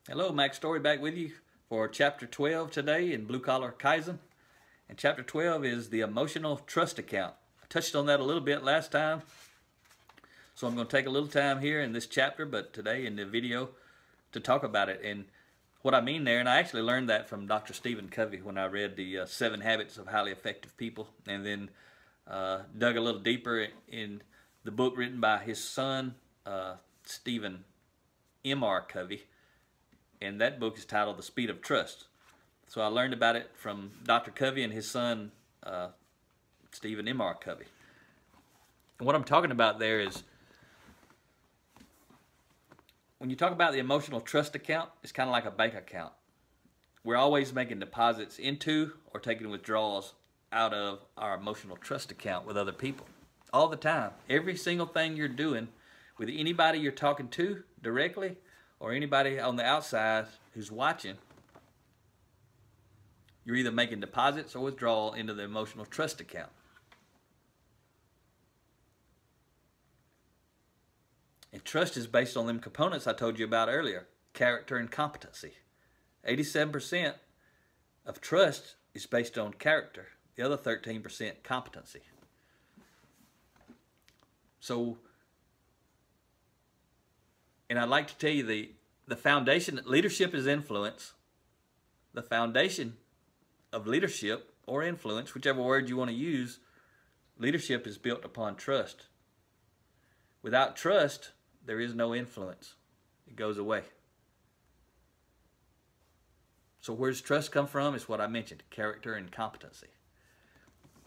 Hello, Mack Story back with you for chapter 12 today in Blue Collar Kaizen. And chapter 12 is the emotional trust account. I touched on that a little bit last time, so I'm going to take a little time here in this chapter, but today in the video to talk about it and what I mean there. And I actually learned that from Dr. Stephen Covey when I read the 7 Habits of Highly Effective People, and then dug a little deeper in the book written by his son, Stephen M.R. Covey. And that book is titled The Speed of Trust. So I learned about it from Dr. Covey and his son, Stephen M.R. Covey. And what I'm talking about there is, when you talk about the emotional trust account, it's kind of like a bank account. We're always making deposits into or taking withdrawals out of our emotional trust account with other people. All the time. Every single thing you're doing with anybody you're talking to directly, or anybody on the outside who's watching, you're either making deposits or withdrawal into the emotional trust account. And trust is based on them components I told you about earlier, character and competency. 87% of trust is based on character, the other 13% competency. So, and I'd like to tell you the foundation, leadership is influence. The foundation of leadership or influence, whichever word you want to use, leadership is built upon trust. Without trust, there is no influence. It goes away. So where does trust come from? Is what I mentioned, character and competency.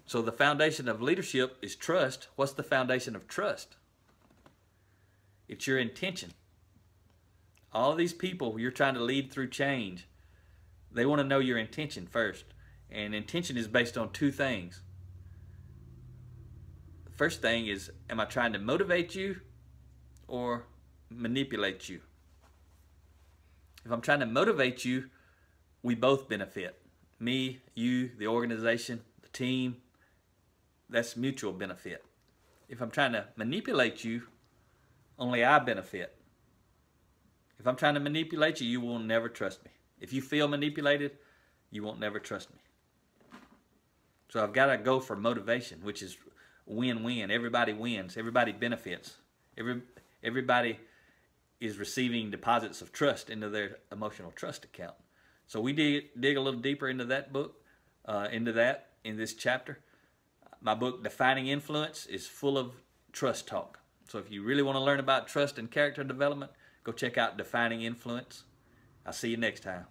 So the foundation of leadership is trust. What's the foundation of trust? It's your intention. All of these people you're trying to lead through change, they want to know your intention first. And intention is based on 2 things. The first thing is, am I trying to motivate you or manipulate you? If I'm trying to motivate you, we both benefit. Me, you, the organization, the team. That's mutual benefit. If I'm trying to manipulate you, only I benefit. If I'm trying to manipulate you, you will never trust me. If you feel manipulated, you won't never trust me. So I've got to go for motivation, which is win-win. Everybody wins. Everybody benefits. Everybody is receiving deposits of trust into their emotional trust account. So we dig a little deeper into that book, in this chapter. My book, Defining Influence, is full of trust talk. So if you really want to learn about trust and character development, go check out Defining Influence. I'll see you next time.